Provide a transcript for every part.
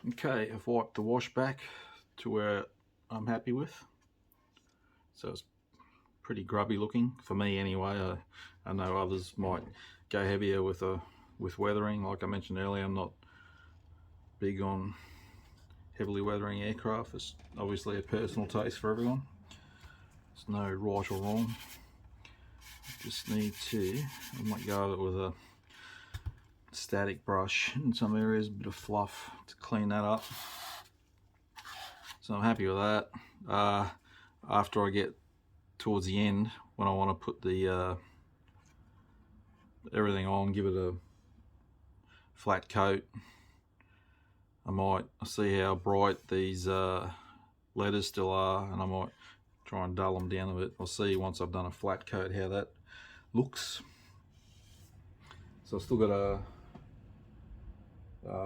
Okay, I've wiped the wash back to where I'm happy with. So it's pretty grubby looking for me anyway. I know others might go heavier with weathering. Like I mentioned earlier, I'm not big on heavily weathering aircraft. It's obviously a personal taste for everyone. There's no right or wrong. Just need to, I might go over it with a static brush in some areas, a bit of fluff to clean that up. So I'm happy with that. After I get towards the end, when I want to put the everything on, give it a flat coat, I see how bright these letters still are, and I might try and dull them down a bit. I'll see once I've done a flat coat how that looks. So I've still got to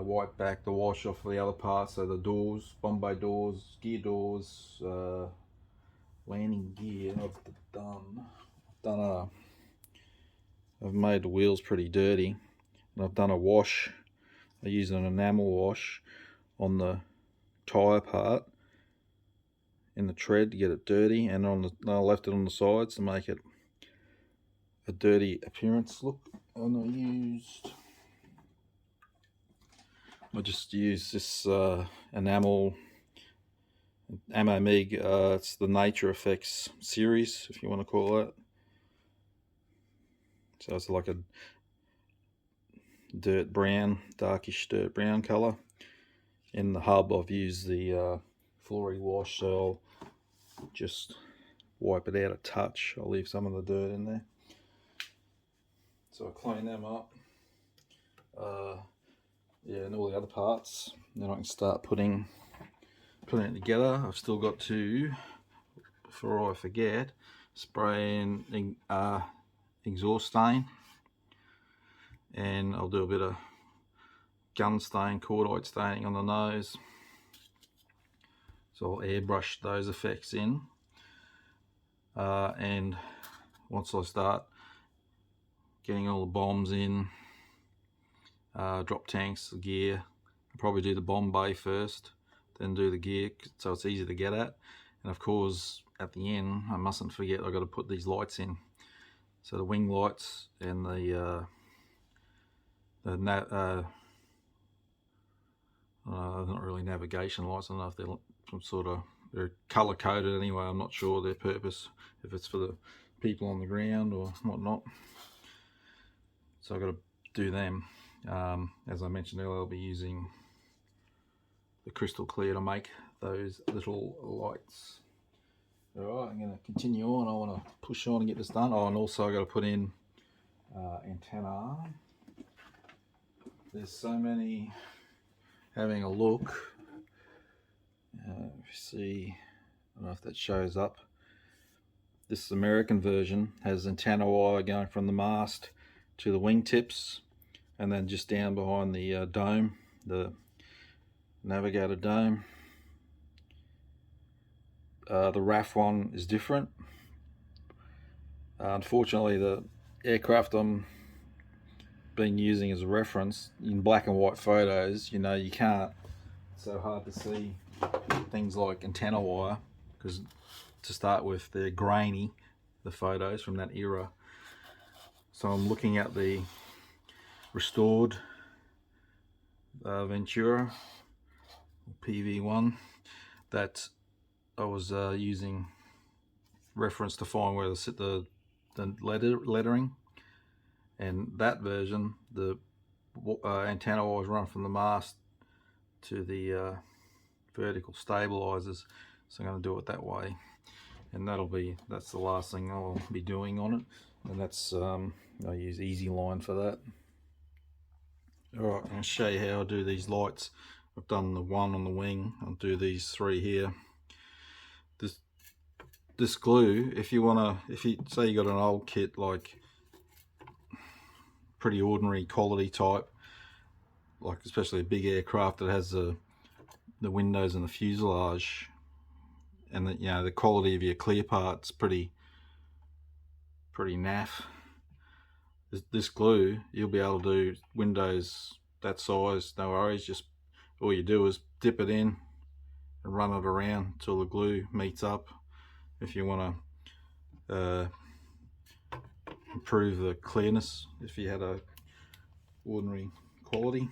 wipe back the wash off the other parts, so the doors, Bombay doors, gear doors, landing gear. I've made the wheels pretty dirty, and I've done a wash. I use an enamel wash on the tyre part in the tread to get it dirty, and I left it on the sides to make it a dirty appearance look. And I just use this enamel Ammo Mig. It's the Nature Effects series, if you want to call it. So it's like a dirt brown, darkish dirt brown colour. In the hub I've used the Flory wash, so I'll just wipe it out a touch. I'll leave some of the dirt in there. So I clean them up. Yeah, and all the other parts. Then I can start putting it together. I've still got to, before I forget, spray in exhaust stain, and I'll do a bit of gun stain, cordite staining on the nose. So I'll airbrush those effects in, and once I start getting all the bombs in, drop tanks, the gear, I'll probably do the bomb bay first, then do the gear, so it's easy to get at. And of course at the end I mustn't forget I've got to put these lights in, so the wing lights and the not really navigation lights. I don't know if they're some sort of, they're color coded anyway. I'm not sure their purpose, if it's for the people on the ground or whatnot. So I've got to do them. As I mentioned earlier, I'll be using the Krystal Klear to make those little lights. Alright, I'm going to continue on. I want to push on and get this done. Oh, and also I've got to put in antenna. There's so many. Having a look, see, I don't know if that shows up. This American version has antenna wire going from the mast to the wingtips, and then just down behind the dome, the navigator dome. The RAAF one is different. Unfortunately, the aircraft I'm been using as a reference, in black and white photos, you know, you can't, it's so hard to see things like antenna wire, because to start with they're grainy, the photos from that era. So I'm looking at the restored Ventura PV-1 that I was using reference to find where to sit the lettering, and that version, the antenna wires run from the mast to the vertical stabilizers. So I'm going to do it that way, and that's the last thing I'll be doing on it, and that's I use Easy Line for that. Alright, I'm going to show you how I do these lights. I've done the one on the wing. I'll do these three here. This glue, if you say you got an old kit, like pretty ordinary quality type, like especially a big aircraft that has the windows and the fuselage, and that, you know, the quality of your clear parts pretty naff. This glue, you'll be able to do windows that size, no worries. Just all you do is dip it in and run it around till the glue meets up. If you want to improve the clearness, if you had a ordinary quality.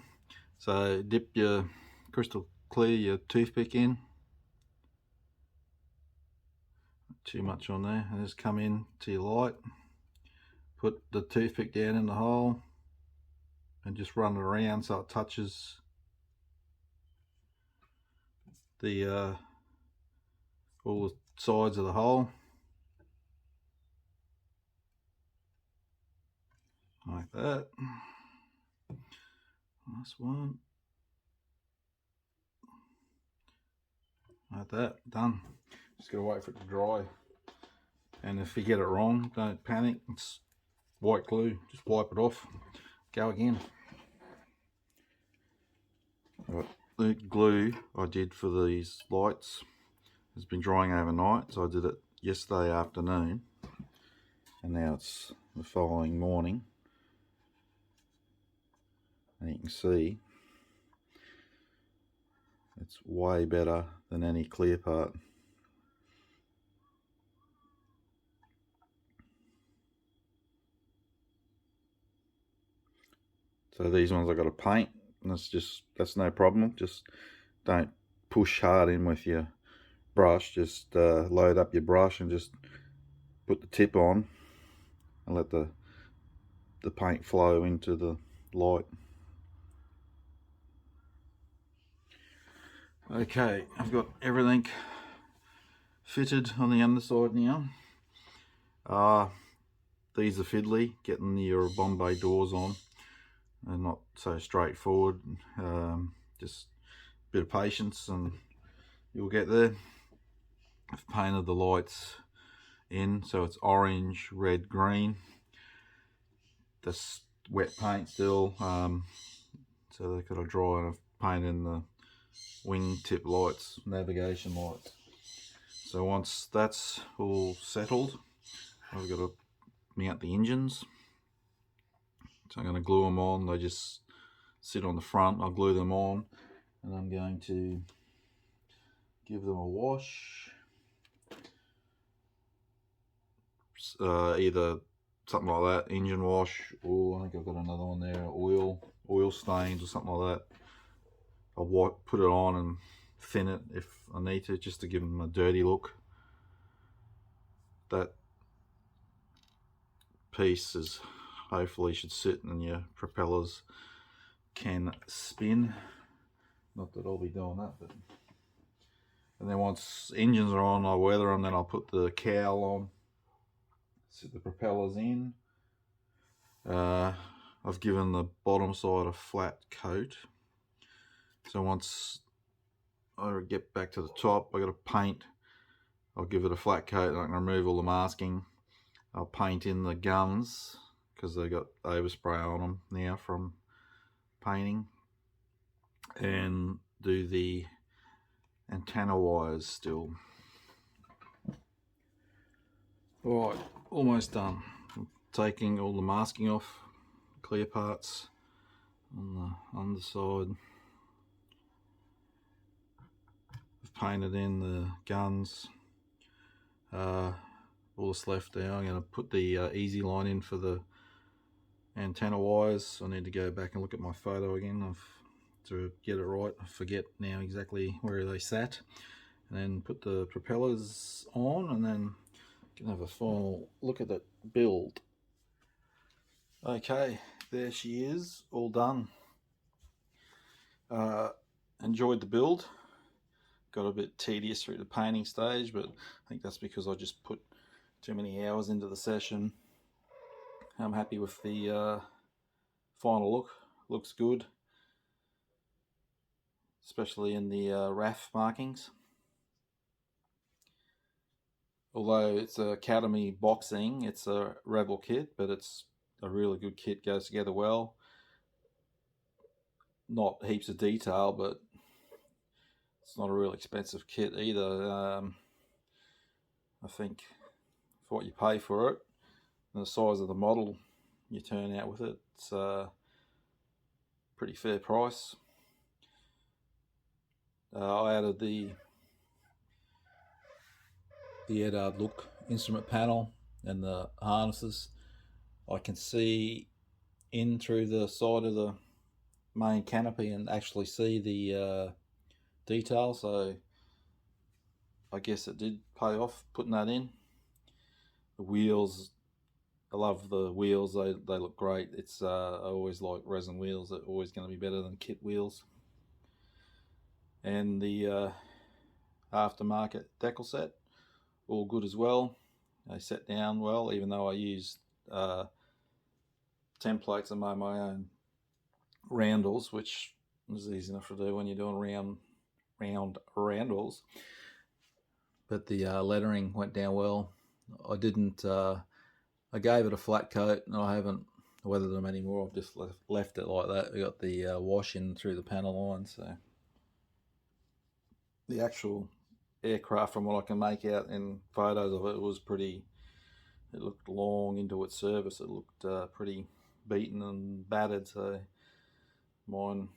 So dip your Krystal Klear, your toothpick in. Not too much on there, and just come in to your light, put the toothpick down in the hole and just run it around so it touches the all the sides of the hole, like that. Last one, like that. Done. Just gotta wait for it to dry, and if you get it wrong, don't panic. It's white glue, just wipe it off, go again. Right. The glue I did for these lights has been drying overnight, so I did it yesterday afternoon, and now it's the following morning, and you can see it's way better than any clear part. So these ones I got to paint, and that's no problem. Just don't push hard in with your brush. Just load up your brush and just put the tip on and let the paint flow into the light. Okay, I've got everything fitted on the underside now. These are fiddly, getting your Bombay doors on, and not so straightforward. Just a bit of patience and you'll get there. I've painted the lights in, so it's orange, red, green. This wet paint still, so they've got to dry, and I've painted in the wing tip lights, navigation lights. So once that's all settled, I've got to mount the engines. So I'm going to glue them on. They just sit on the front. I'll glue them on, and I'm going to give them a wash. Either something like that, engine wash, or I think I've got another one there, oil stains or something like that. I'll put it on and thin it if I need to, just to give them a dirty look. That piece is hopefully should sit and your propellers can spin. Not that I'll be doing that, but. And then once engines are on, I'll weather them, then I'll put the cowl on, sit the propellers in. I've given the bottom side a flat coat. So once I get back to the top, I got to paint. I'll give it a flat coat, and I can remove all the masking. I'll paint in the guns because they got overspray on them now from painting, and do the antenna wires still. Alright, almost done. I'm taking all the masking off, clear parts on the underside. I've painted in the guns. All that's left now, I'm going to put the easy line in for the antenna wires. I need to go back and look at my photo again to get it right. I forget now exactly where they sat. And then put the propellers on, and then can have a final look at that build. Okay, there she is, all done. Enjoyed the build. Got a bit tedious through the painting stage, but I think that's because I just put too many hours into the session. I'm happy with the final look. Looks good, especially in the RAAF markings. Although it's a Academy boxing, it's a Rebel kit, but it's a really good kit, goes together well. Not heaps of detail, but it's not a real expensive kit either. I think for what you pay for it and the size of the model you turn out with it, it's a pretty fair price. I added the Edard look instrument panel and the harnesses. I can see in through the side of the main canopy and actually see the detail, so I guess it did pay off putting that in. The wheels, I love the wheels, they look great. It's I always like resin wheels, they're always going to be better than kit wheels. And the aftermarket decal set, all good as well. They set down well, even though I used templates and made my own roundels, which is easy enough to do when you're doing round roundels. But the lettering went down well. I didn't. I gave it a flat coat, and I haven't weathered them anymore. I've just left it like that. We got the wash in through the panel line, so the actual aircraft, from what I can make out in photos of it, was pretty. It looked long into its service. It looked pretty beaten and battered. So mine,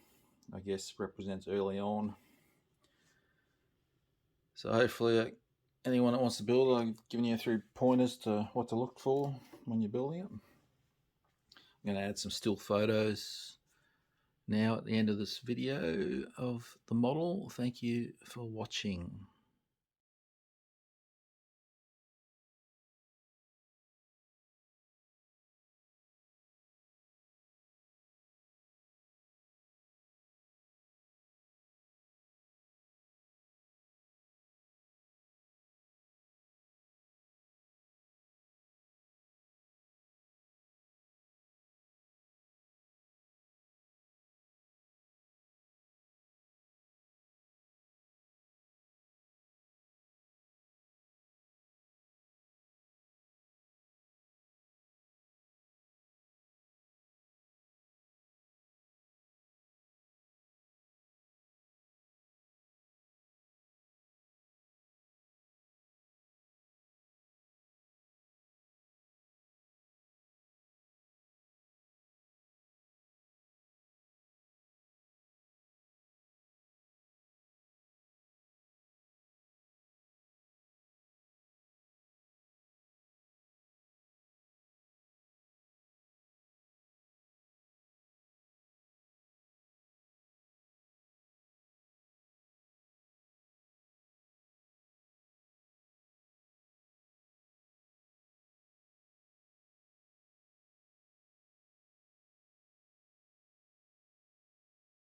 I guess, represents early on. So hopefully, anyone that wants to build, I've given you 3 pointers to what to look for when you're building it. I'm going to add some still photos now at the end of this video of the model. Thank you for watching.